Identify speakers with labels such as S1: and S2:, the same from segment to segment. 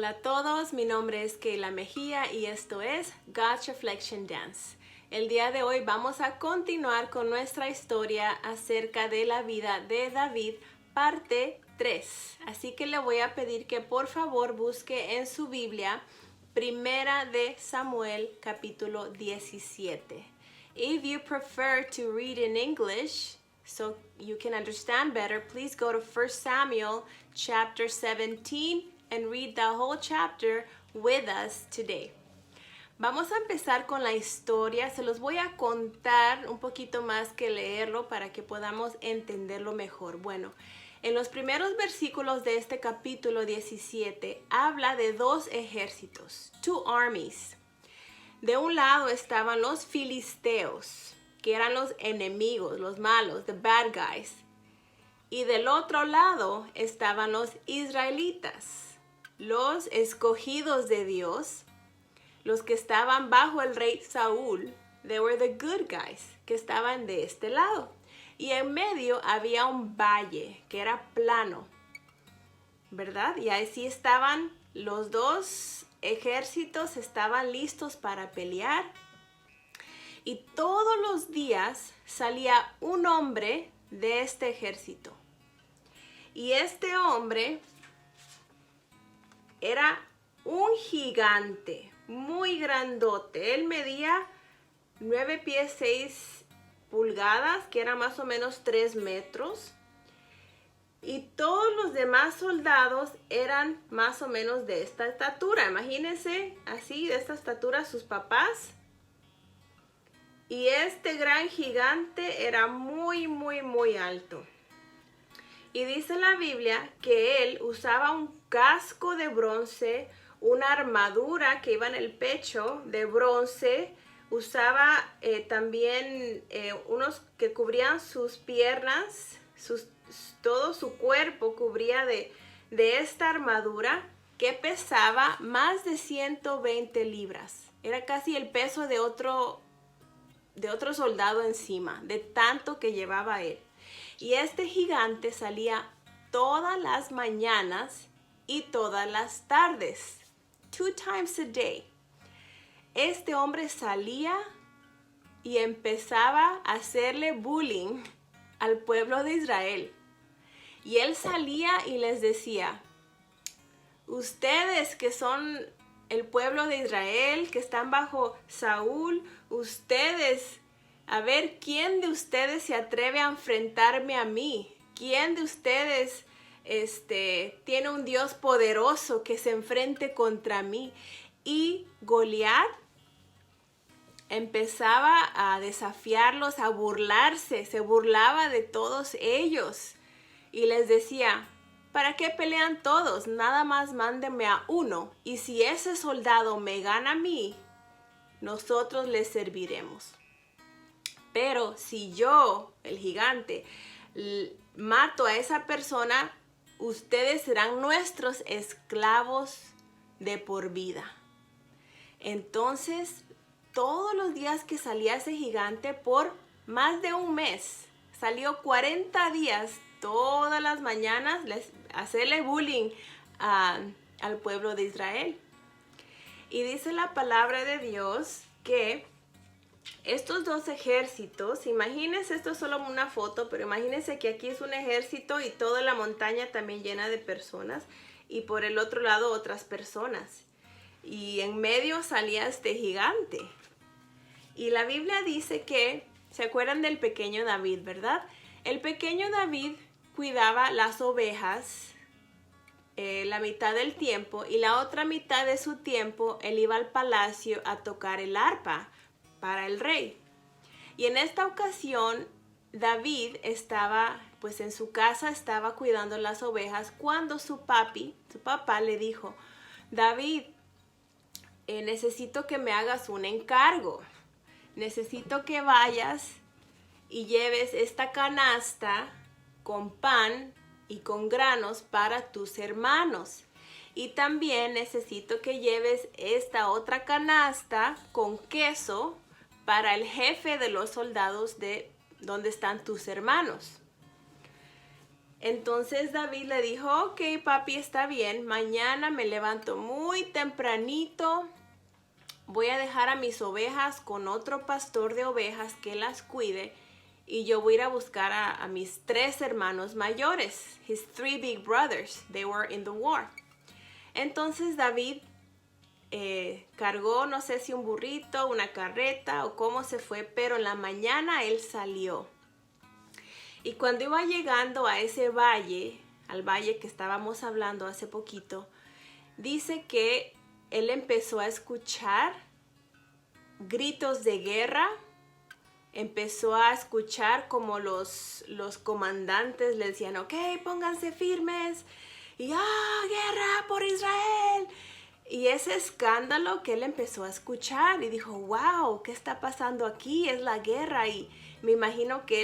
S1: Hola a todos, mi nombre es Kayla Mejía y esto es God's Reflection Dance. El día de hoy vamos a continuar con nuestra historia acerca de la vida de David, parte 3. Así que le voy a pedir que por favor busque en su Biblia Primera de Samuel capítulo 17. If you prefer to read in English, so you can understand better, please go to 1 Samuel chapter 17 and read the whole chapter with us today. Vamos a empezar con la historia. Se los voy a contar un poquito más que leerlo para que podamos entenderlo mejor. Bueno, en los primeros versículos de este capítulo 17 habla de dos ejércitos, two armies. De un lado estaban los filisteos, que eran los enemigos, los malos, the bad guys. Y del otro lado estaban los israelitas, los escogidos de Dios, los que estaban bajo el rey Saúl. They were the good guys, que estaban de este lado. Y en medio había un valle que era plano, ¿verdad? Y así estaban los dos ejércitos, estaban listos para pelear. Y todos los días salía un hombre de este ejército. Y este hombre era un gigante, muy grandote. Él medía 9 pies 6 pulgadas, que era más o menos 3 metros. Y todos los demás soldados eran más o menos de esta estatura. Imagínense así, de esta estatura, sus papás. Y este gran gigante era muy, muy, muy alto. Y dice la Biblia que él usaba un casco de bronce, una armadura que iba en el pecho de bronce. Usaba también unos que cubrían sus piernas, todo su cuerpo cubría de esta armadura que pesaba más de 120 libras. Era casi el peso de otro soldado encima, de tanto que llevaba él. Y este gigante salía todas las mañanas y todas las tardes, 2 times a day. Este hombre salía y empezaba a hacerle bullying al pueblo de Israel. Y él salía y les decía: ustedes que son el pueblo de Israel, que están bajo Saúl, ustedes, a ver, ¿quién de ustedes se atreve a enfrentarme a mí? ¿Quién de ustedes tiene un Dios poderoso que se enfrente contra mí? Y Goliat empezaba a desafiarlos, a burlarse, se burlaba de todos ellos. Y les decía: ¿para qué pelean todos? Nada más mándenme a uno. Y si ese soldado me gana a mí, nosotros les serviremos. Pero si yo, el gigante, mato a esa persona, ustedes serán nuestros esclavos de por vida. Entonces, todos los días que salía ese gigante, por más de un mes, salió 40 días, todas las mañanas, hacerle bullying al pueblo de Israel. Y dice la palabra de Dios que estos dos ejércitos, imagínense, esto es solo una foto, pero imagínense que aquí es un ejército y toda la montaña también llena de personas, y por el otro lado otras personas. Y en medio salía este gigante. Y la Biblia dice que, ¿se acuerdan del pequeño David, verdad? El pequeño David cuidaba las ovejas la mitad del tiempo, y la otra mitad de su tiempo él iba al palacio a tocar el arpa para el rey. Y en esta ocasión David estaba pues en su casa, estaba cuidando las ovejas, cuando su papá le dijo: David, necesito que me hagas un encargo. Necesito que vayas y lleves esta canasta con pan y con granos para tus hermanos. Y también necesito que lleves esta otra canasta con queso para el jefe de los soldados de donde están tus hermanos. Entonces David le dijo, ok, papi, está bien, mañana me levanto muy tempranito, voy a dejar a mis ovejas con otro pastor de ovejas que las cuide y yo voy a ir a buscar a mis 3 hermanos mayores, his 3 big brothers, they were in the war. Entonces David cargó, no sé si un burrito, una carreta o cómo se fue, pero en la mañana él salió. Y cuando iba llegando a ese valle, al valle que estábamos hablando hace poquito, dice que él empezó a escuchar gritos de guerra, empezó a escuchar como los comandantes le decían, ok, pónganse firmes, y guerra por Israel. Y ese escándalo que él empezó a escuchar y dijo, wow, ¿qué está pasando aquí? Es la guerra. Y me imagino que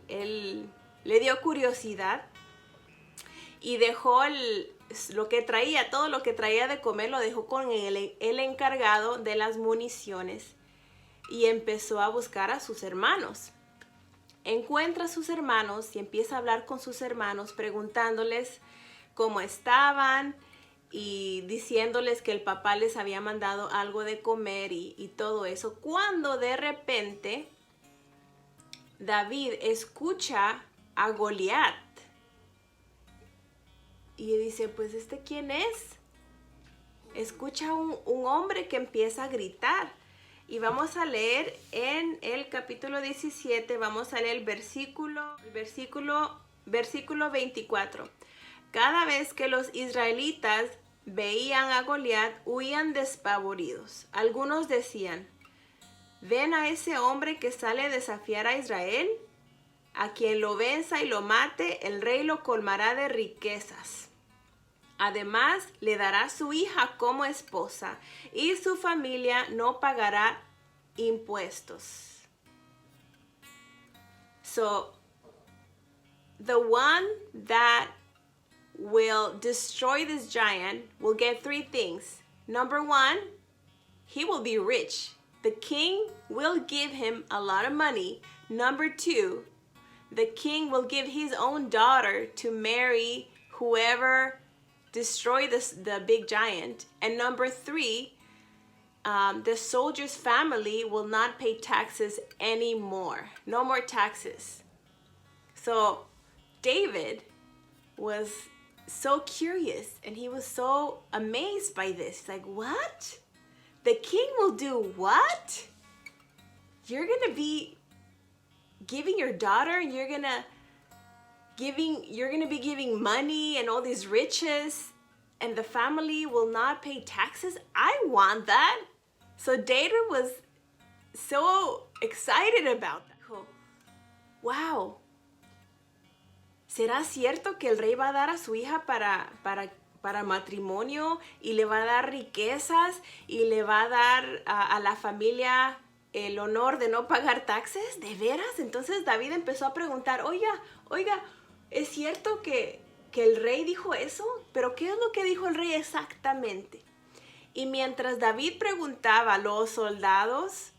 S1: él le dio curiosidad y dejó lo que traía, todo lo que traía de comer lo dejó con el encargado de las municiones y empezó a buscar a sus hermanos. Encuentra a sus hermanos y empieza a hablar con sus hermanos preguntándoles cómo estaban y diciéndoles que el papá les había mandado algo de comer y todo eso. Cuando de repente David escucha a Goliat y dice, pues ¿quién es? Escucha un hombre que empieza a gritar. Y vamos a leer en el capítulo 17, vamos a leer el versículo 24. Cada vez que los israelitas veían a Goliat, huían despavoridos. Algunos decían, ¿ven a ese hombre que sale a desafiar a Israel? A quien lo venza y lo mate, el rey lo colmará de riquezas. Además, le dará su hija como esposa y su familia no pagará impuestos. So, the one that will destroy this giant will get 3 things. Number 1, he will be rich. The king will give him a lot of money. Number 2, the king will give his own daughter to marry whoever destroy the big giant. And number 3, the soldier's family will not pay taxes anymore. No more taxes. So David was so curious and he was so amazed by this. He's like, what? The king will do what? You're gonna be giving your daughter and you're gonna be giving money and all these riches and the family will not pay taxes? I want that. So David was so excited about that. Wow. ¿Será cierto que el rey va a dar a su hija para matrimonio y le va a dar riquezas y le va a dar a la familia el honor de no pagar taxes? ¿De veras? Entonces David empezó a preguntar, oiga, ¿es cierto que el rey dijo eso? ¿Pero qué es lo que dijo el rey exactamente? Y mientras David preguntaba a los soldados,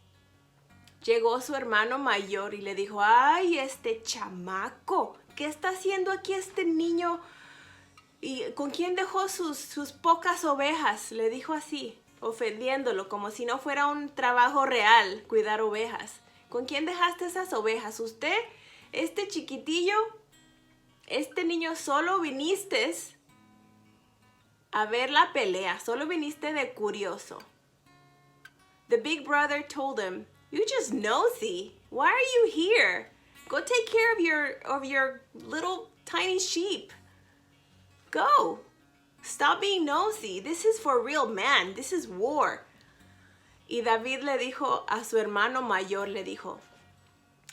S1: llegó su hermano mayor y le dijo, ay, este chamaco, ¿qué está haciendo aquí este niño? ¿Y con quién dejó sus pocas ovejas? Le dijo así, ofendiéndolo, como si no fuera un trabajo real cuidar ovejas. ¿Con quién dejaste esas ovejas? ¿Usted, este chiquitillo, este niño, solo viniste a ver la pelea? Solo viniste de curioso. The big brother told him, you just nosy. Why are you here? Go take care of your little tiny sheep. Go. Stop being nosy. This is for real man. This is war. Y David le dijo a su hermano mayor, le dijo,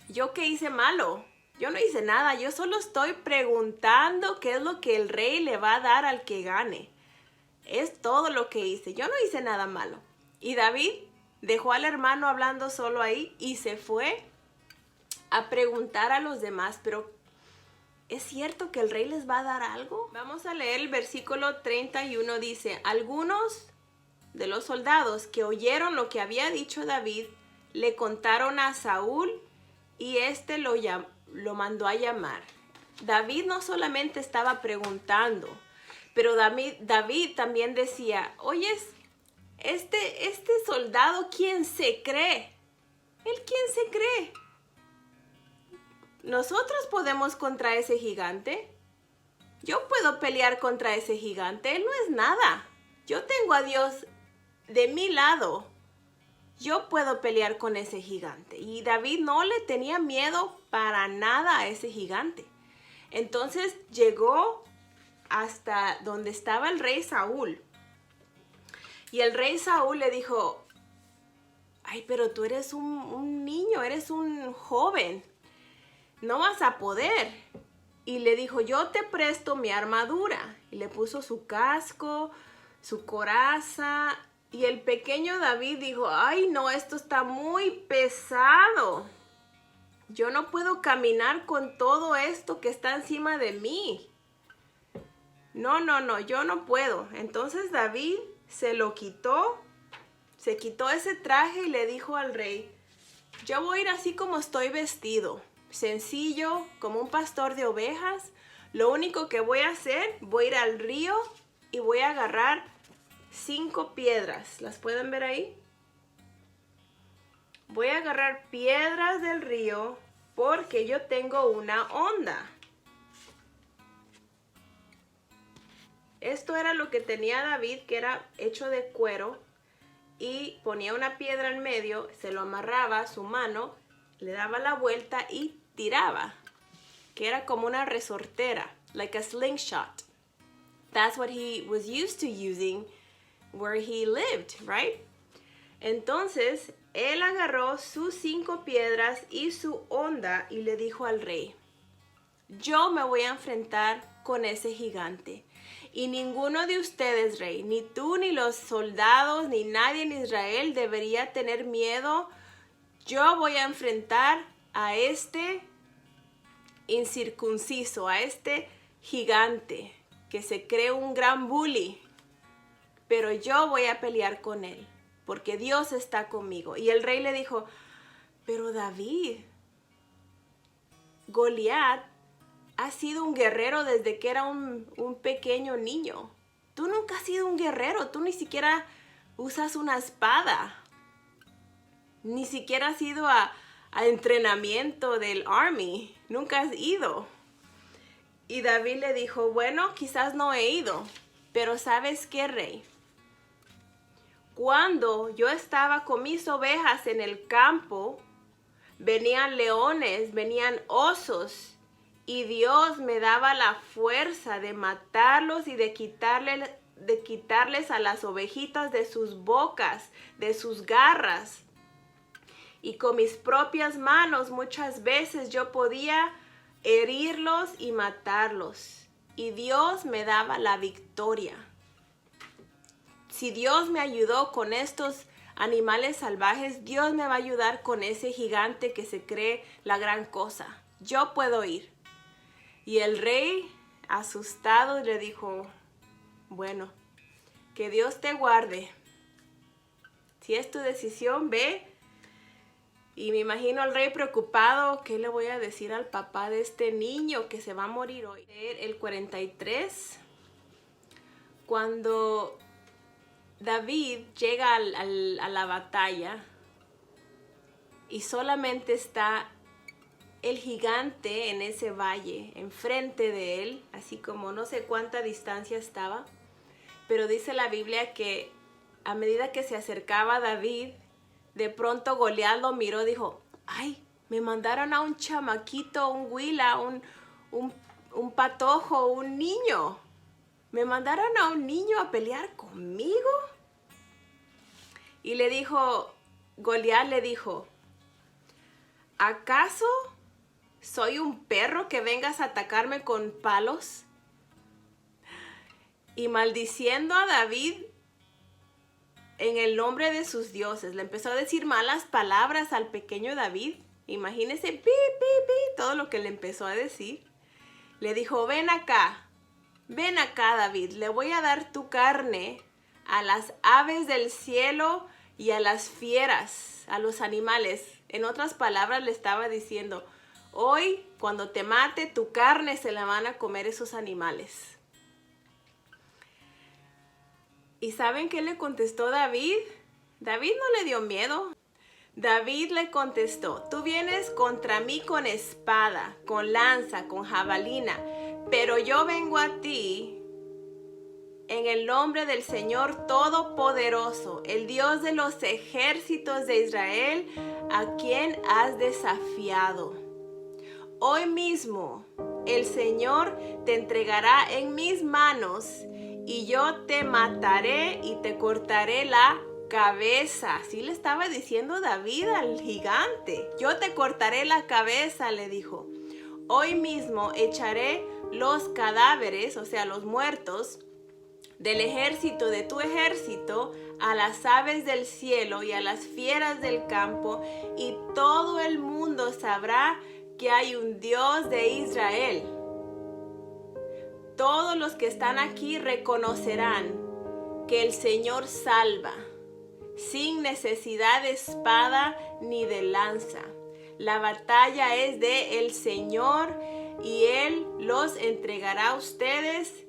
S1: ¿yo qué hice malo? Yo no hice nada. Yo solo estoy preguntando qué es lo que el rey le va a dar al que gane. Es todo lo que hice. Yo no hice nada malo. Y David dejó al hermano hablando solo ahí y se fue a preguntar a los demás, pero ¿es cierto que el rey les va a dar algo? Vamos a leer el versículo 31, dice, algunos de los soldados que oyeron lo que había dicho David, le contaron a Saúl y éste lo mandó a llamar. David no solamente estaba preguntando, pero David también decía, oyes, este soldado, ¿quién se cree? ¿Él quién se cree? Nosotros podemos contra ese gigante. Yo puedo pelear contra ese gigante. Él no es nada. Yo tengo a Dios de mi lado. Yo puedo pelear con ese gigante. Y David no le tenía miedo para nada a ese gigante. Entonces llegó hasta donde estaba el rey Saúl. Y el rey Saúl le dijo, ay, pero tú eres un niño, eres un joven. No vas a poder. Y le dijo, yo te presto mi armadura. Y le puso su casco, su coraza. Y el pequeño David dijo, ay no, esto está muy pesado. Yo no puedo caminar con todo esto que está encima de mí. No, yo no puedo. Entonces David se lo quitó, se quitó ese traje y le dijo al rey, yo voy a ir así como estoy vestido, sencillo, como un pastor de ovejas. Lo único que voy a hacer, voy a ir al río y voy a agarrar 5 piedras. ¿Las pueden ver ahí? Voy a agarrar piedras del río porque yo tengo una onda. Esto era lo que tenía David, que era hecho de cuero, y ponía una piedra en medio, se lo amarraba a su mano, le daba la vuelta y tiraba, que era como una resortera, like a slingshot. That's what he was used to using where he lived, right? Entonces, él agarró sus 5 piedras y su onda y le dijo al rey, yo me voy a enfrentar con ese gigante. Y ninguno de ustedes, rey, ni tú, ni los soldados, ni nadie en Israel debería tener miedo. Yo voy a enfrentar a este incircunciso, a este gigante que se cree un gran bully. Pero yo voy a pelear con él, porque Dios está conmigo. Y el rey le dijo, pero David, Goliat has sido un guerrero desde que era un pequeño niño. Tú nunca has sido un guerrero. Tú ni siquiera usas una espada. Ni siquiera has ido a entrenamiento del army. Nunca has ido. Y David le dijo, bueno, quizás no he ido. Pero ¿sabes qué, rey? Cuando yo estaba con mis ovejas en el campo, venían leones, venían osos. Y Dios me daba la fuerza de matarlos y de quitarles a las ovejitas de sus bocas, de sus garras. Y con mis propias manos muchas veces yo podía herirlos y matarlos. Y Dios me daba la victoria. Si Dios me ayudó con estos animales salvajes, Dios me va a ayudar con ese gigante que se cree la gran cosa. Yo puedo ir. Y el rey, asustado, le dijo, bueno, que Dios te guarde. Si es tu decisión, ve. Y me imagino al rey preocupado, ¿qué le voy a decir al papá de este niño que se va a morir hoy? El 43, cuando David llega a la batalla y solamente está el gigante en ese valle, enfrente de él, así como no sé cuánta distancia estaba, pero dice la Biblia que a medida que se acercaba David, de pronto Goliat lo miró y dijo, ay, me mandaron a un chamaquito, un huila, un patojo, un niño. ¿Me mandaron a un niño a pelear conmigo? Y le dijo, Goliat le dijo, ¿acaso soy un perro que vengas a atacarme con palos? Y maldiciendo a David en el nombre de sus dioses, le empezó a decir malas palabras al pequeño David. Imagínense, pi, pi, pi, todo lo que le empezó a decir. Le dijo, ven acá, David, le voy a dar tu carne a las aves del cielo y a las fieras, a los animales. En otras palabras le estaba diciendo, Hoy, cuando te mate, tu carne se la van a comer esos animales. ¿Y saben qué le contestó David? David no le dio miedo. David le contestó, tú vienes contra mí con espada, con lanza, con jabalina, pero yo vengo a ti en el nombre del Señor Todopoderoso, el Dios de los ejércitos de Israel, a quien has desafiado. Hoy mismo el Señor te entregará en mis manos y yo te mataré y te cortaré la cabeza. Así le estaba diciendo David al gigante. Yo te cortaré la cabeza, le dijo. Hoy mismo echaré los cadáveres, o sea, los muertos, del ejército de tu ejército a las aves del cielo y a las fieras del campo, y todo el mundo sabrá que hay un Dios de Israel. Todos los que están aquí reconocerán que el Señor salva, sin necesidad de espada ni de lanza. La batalla es de el Señor y Él los entregará a ustedes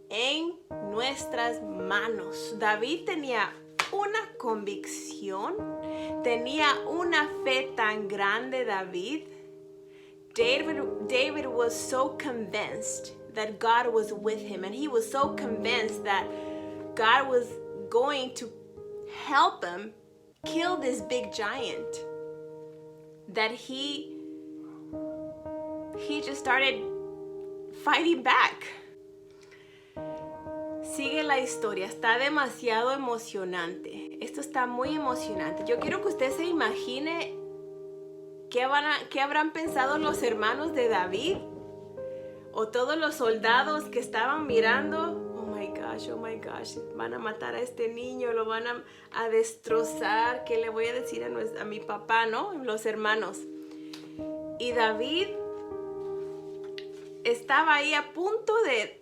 S1: en nuestras manos. David tenía una convicción, tenía una fe tan grande. David was so convinced that God was with him, and he was so convinced that God was going to help him kill this big giant, that he just started fighting back. Sigue la historia, está demasiado emocionante. Esto está muy emocionante. Yo quiero que usted se imagine qué habrán pensado los hermanos de David o todos los soldados que estaban mirando. Oh my gosh, van a matar a este niño, lo van a destrozar. ¿Qué le voy a decir a mi papá, no? Los hermanos. Y David estaba ahí a punto de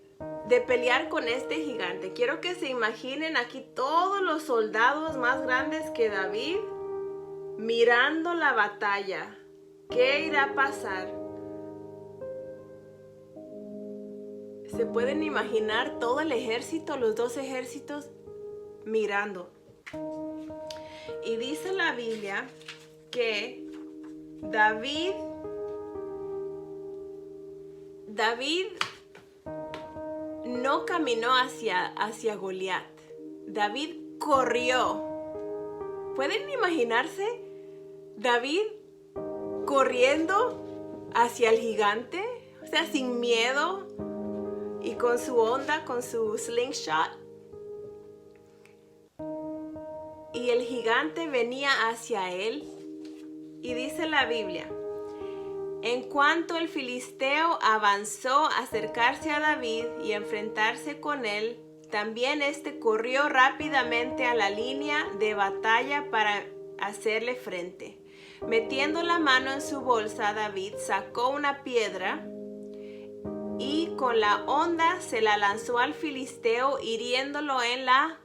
S1: pelear con este gigante. Quiero que se imaginen aquí todos los soldados más grandes que David mirando la batalla. ¿Qué irá a pasar? ¿Se pueden imaginar todo el ejército, los dos ejércitos mirando? Y dice la Biblia que David no caminó hacia Goliat. David corrió. ¿Pueden imaginarse David corriendo hacia el gigante? O sea, sin miedo y con su onda, con su slingshot. Y el gigante venía hacia él. Y dice la Biblia, en cuanto el filisteo avanzó a acercarse a David y enfrentarse con él, también éste corrió rápidamente a la línea de batalla para hacerle frente. Metiendo la mano en su bolsa, David sacó una piedra y con la honda se la lanzó al filisteo, hiriéndolo en la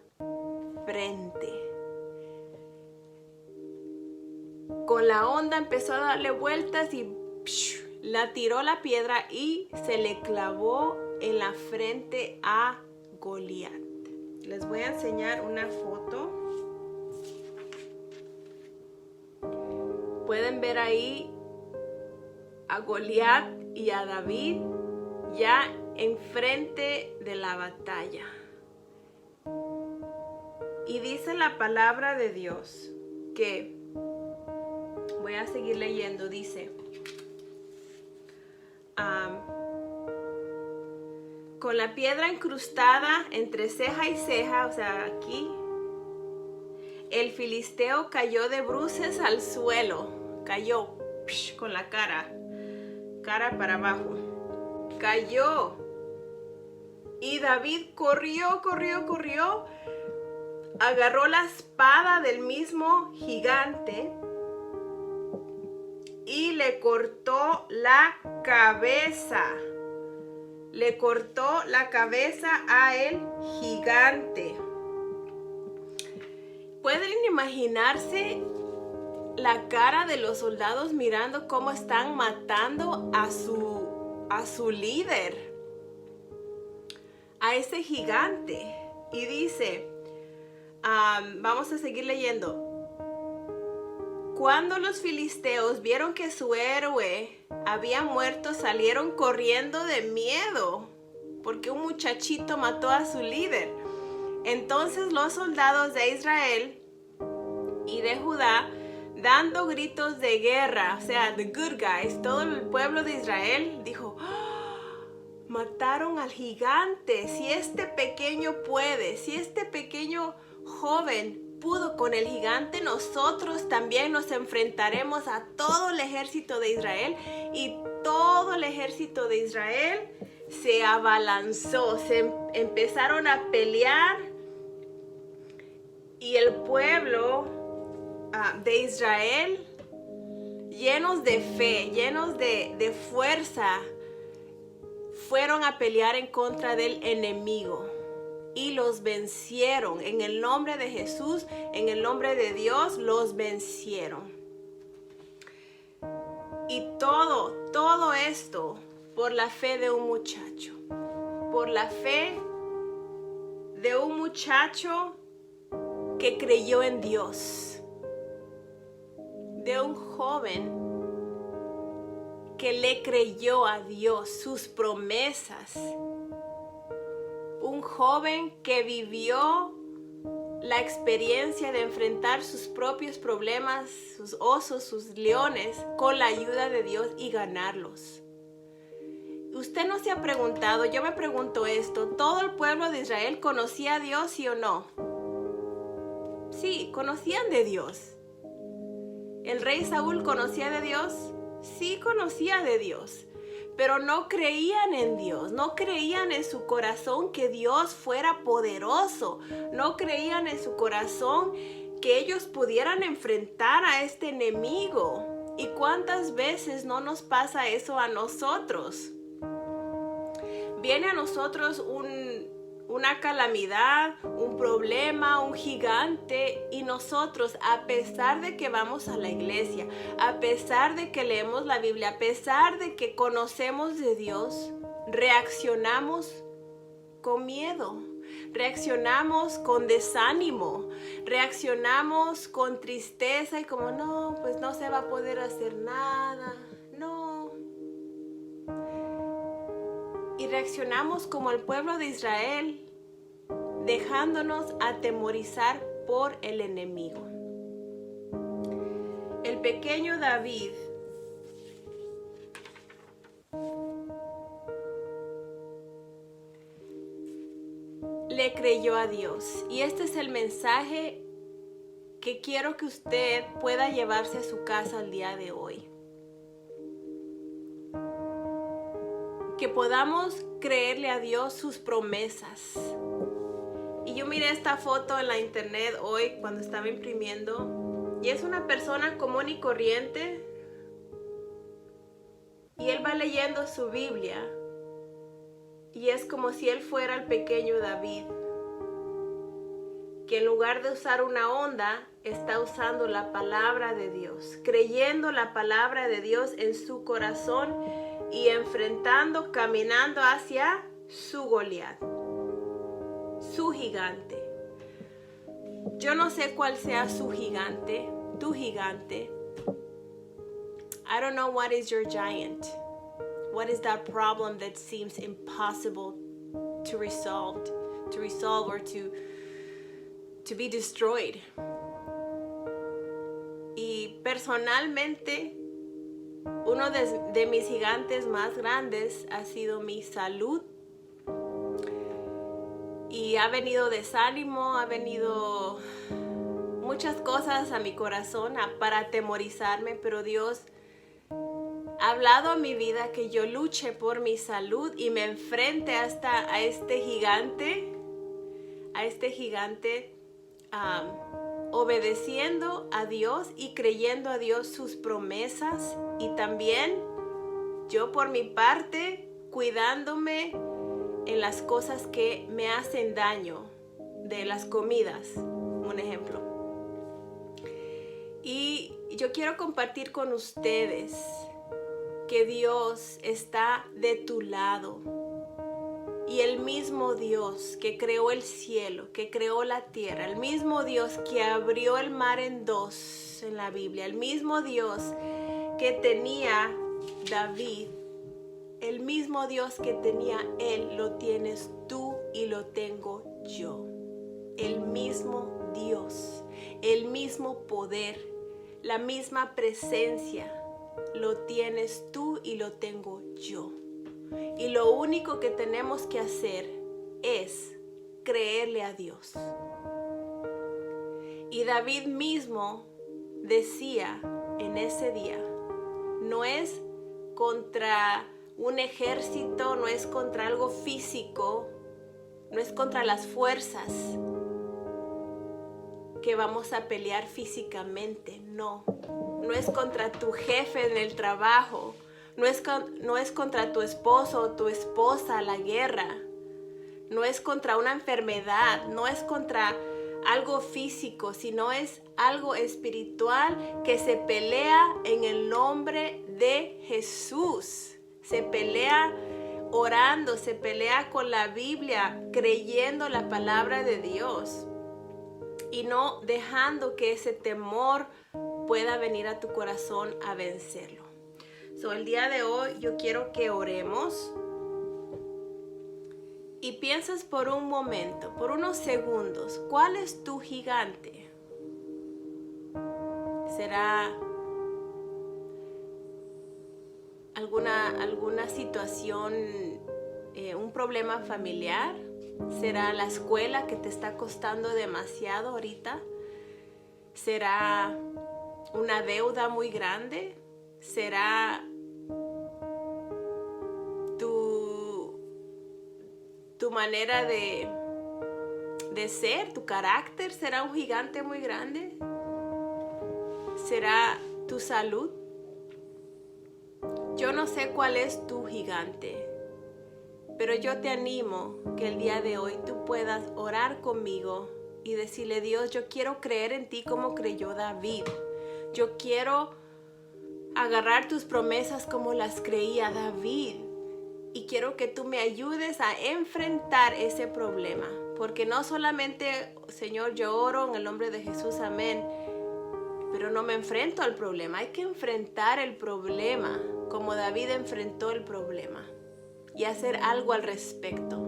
S1: frente. Con la honda empezó a darle vueltas y la tiró la piedra y se le clavó en la frente a Goliat. Les voy a enseñar una foto. Pueden ver ahí a Goliat y a David ya enfrente de la batalla. Y dice la palabra de Dios que, voy a seguir leyendo, dice, con la piedra incrustada entre ceja y ceja, o sea, aquí, el filisteo cayó de bruces al suelo. Cayó con la cara para abajo. Cayó. Y David corrió. Agarró la espada del mismo gigante y le cortó la cabeza. Le cortó la cabeza a el gigante. ¿Pueden imaginarse la cara de los soldados mirando cómo están matando a su líder, a ese gigante. Y dice, vamos a seguir leyendo. Cuando los filisteos vieron que su héroe había muerto, salieron corriendo de miedo, porque un muchachito mató a su líder. Entonces los soldados de Israel y de Judá, dando gritos de guerra, o sea, the good guys, todo el pueblo de Israel dijo, ¡oh! Mataron al gigante. Si este pequeño puede, si este pequeño joven pudo con el gigante, nosotros también nos enfrentaremos a todo el ejército de Israel. Y todo el ejército de Israel se abalanzó, se empezaron a pelear, y el pueblo de Israel, llenos de fe, llenos de fuerza, fueron a pelear en contra del enemigo y los vencieron. En el nombre de Jesús, en el nombre de Dios, los vencieron. Y todo esto por la fe de un muchacho, por la fe de un muchacho que creyó en Dios, de un joven que le creyó a Dios, sus promesas, un joven que vivió la experiencia de enfrentar sus propios problemas, sus osos, sus leones, con la ayuda de Dios y ganarlos. Usted no se ha preguntado, yo me pregunto esto, ¿todo el pueblo de Israel conocía a Dios, sí o no? Sí, conocían de Dios. ¿El rey Saúl conocía de Dios? Sí, conocía de Dios, pero no creían en Dios, no creían en su corazón que Dios fuera poderoso, no creían en su corazón que ellos pudieran enfrentar a este enemigo. ¿Y cuántas veces no nos pasa eso a nosotros? Viene a nosotros una calamidad, un problema, un gigante, y nosotros, a pesar de que vamos a la iglesia, a pesar de que leemos la Biblia, a pesar de que conocemos de Dios, reaccionamos con miedo, reaccionamos con desánimo, reaccionamos con tristeza y como no, pues no se va a poder hacer nada, no. Y reaccionamos como el pueblo de Israel, dejándonos atemorizar por el enemigo. El pequeño David le creyó a Dios. Y este es el mensaje que quiero que usted pueda llevarse a su casa el día de hoy. Que podamos creerle a Dios sus promesas. Y yo miré esta foto en la internet hoy cuando estaba imprimiendo, y es una persona común y corriente, y él va leyendo su Biblia, y es como si él fuera el pequeño David, que en lugar de usar una onda, está usando la palabra de Dios, creyendo la palabra de Dios en su corazón y enfrentando, caminando hacia su Goliat, su gigante. Yo no sé cuál sea su gigante, tu gigante. I don't know what is your giant. What is that problem that seems impossible to resolve or to be destroyed? Y personalmente, uno de mis gigantes más grandes ha sido mi salud. Y ha venido desánimo, ha venido muchas cosas a mi corazón para atemorizarme, pero Dios ha hablado a mi vida que yo luche por mi salud y me enfrente hasta a este gigante, obedeciendo a Dios y creyendo a Dios sus promesas, y también yo por mi parte cuidándome en las cosas que me hacen daño, de las comidas, un ejemplo. Y Y yo quiero compartir con ustedes que Dios está de tu lado. Y el mismo Dios que creó el cielo, que creó la tierra, el mismo Dios que abrió el mar en dos en la Biblia, el mismo Dios que tenía David, el mismo Dios que tenía él, lo tienes tú y lo tengo yo. El mismo Dios, el mismo poder, la misma presencia, lo tienes tú y lo tengo yo. Y lo único que tenemos que hacer es creerle a Dios. Y David mismo decía en ese día, no es contra un ejército, no es contra algo físico, no es contra las fuerzas que vamos a pelear físicamente, no es contra tu jefe en el trabajo, no es contra tu esposo o tu esposa la guerra, no es contra una enfermedad, no es contra algo físico, sino es algo espiritual que se pelea en el nombre de Jesús. Se pelea orando, se pelea con la Biblia, creyendo la palabra de Dios y no dejando que ese temor pueda venir a tu corazón a vencerlo. El día de hoy yo quiero que oremos y pienses por un momento, por unos segundos, ¿cuál es tu gigante? ¿Será alguna situación, un problema familiar? ¿Será la escuela que te está costando demasiado ahorita? ¿Será una deuda muy grande? ¿Será tu manera de ser, tu carácter? ¿Será un gigante muy grande? ¿Será tu salud? Yo no sé cuál es tu gigante, pero yo te animo que el día de hoy tú puedas orar conmigo y decirle: Dios, yo quiero creer en ti como creyó David. Yo quiero agarrar tus promesas como las creía David. Y quiero que tú me ayudes a enfrentar ese problema. Porque no solamente, Señor, yo oro en el nombre de Jesús, amén, pero no me enfrento al problema. Hay que enfrentar el problema como David enfrentó el problema y hacer algo al respecto.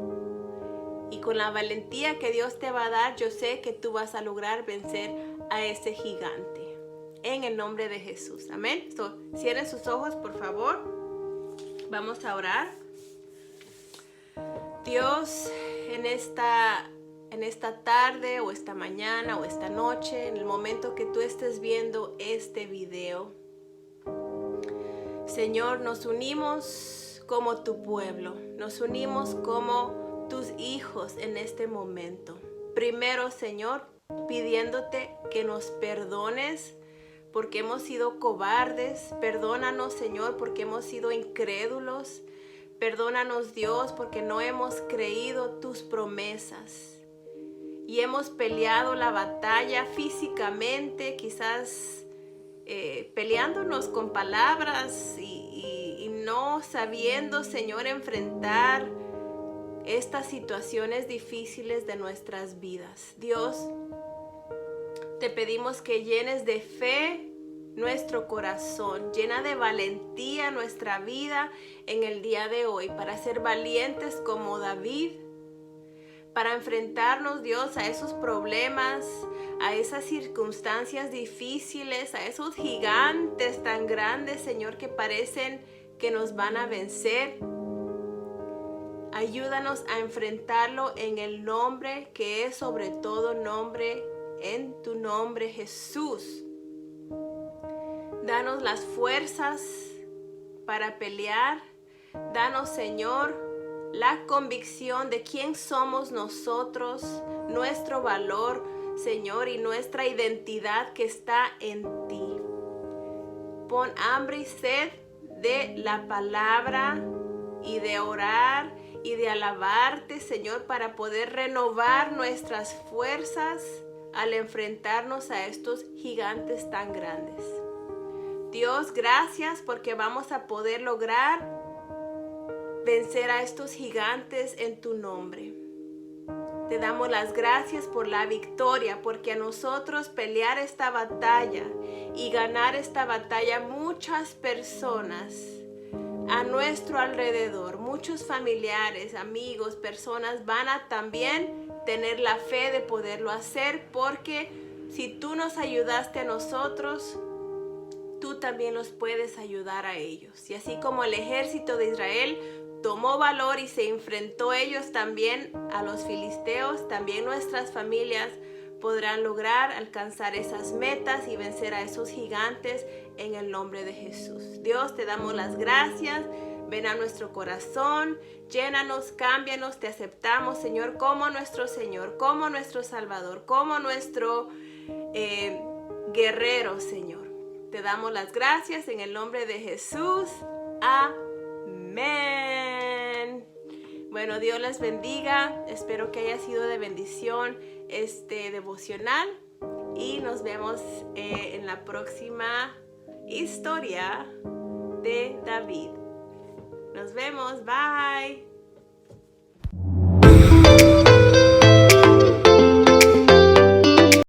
S1: Y con la valentía que Dios te va a dar, yo sé que tú vas a lograr vencer a ese gigante. En el nombre de Jesús, amén. Cierren sus ojos, por favor. Vamos a orar. Dios, en esta tarde o esta mañana o esta noche, en el momento que tú estés viendo este video, Señor, nos unimos como tu pueblo, nos unimos como tus hijos en este momento. Primero, Señor, pidiéndote que nos perdones porque hemos sido cobardes. Perdónanos, Señor, porque hemos sido incrédulos. Perdónanos, Dios, porque no hemos creído tus promesas y hemos peleado la batalla físicamente, quizás peleándonos con palabras y no sabiendo, Señor, enfrentar estas situaciones difíciles de nuestras vidas. Dios, te pedimos que llenes de fe nuestro corazón, llena de valentía nuestra vida en el día de hoy para ser valientes como David, para enfrentarnos, Dios, a esos problemas, a esas circunstancias difíciles, a esos gigantes tan grandes, Señor, que parecen que nos van a vencer. Ayúdanos a enfrentarlo en el nombre que es sobre todo nombre, en tu nombre, Jesús. Danos las fuerzas para pelear. Danos, Señor, la convicción de quién somos nosotros, nuestro valor, Señor, y nuestra identidad que está en ti. Pon hambre y sed de la palabra y de orar y de alabarte, Señor, para poder renovar nuestras fuerzas al enfrentarnos a estos gigantes tan grandes. Dios, gracias porque vamos a poder lograr vencer a estos gigantes en tu nombre. Te damos las gracias por la victoria, porque a nosotros pelear esta batalla y ganar esta batalla, muchas personas a nuestro alrededor, muchos familiares, amigos, personas van a también tener la fe de poderlo hacer, porque si tú nos ayudaste a nosotros, tú también los puedes ayudar a ellos. Y así como el ejército de Israel tomó valor y se enfrentó ellos también a los filisteos, también nuestras familias podrán lograr alcanzar esas metas y vencer a esos gigantes en el nombre de Jesús. Dios, te damos las gracias. Ven a nuestro corazón, llénanos, cámbianos, te aceptamos, Señor, como nuestro Señor, como nuestro Salvador, como nuestro guerrero, Señor. Te damos las gracias en el nombre de Jesús. Amén. Bueno, Dios les bendiga. Espero que haya sido de bendición este devocional. Y nos vemos en la próxima historia de David. Nos vemos. Bye.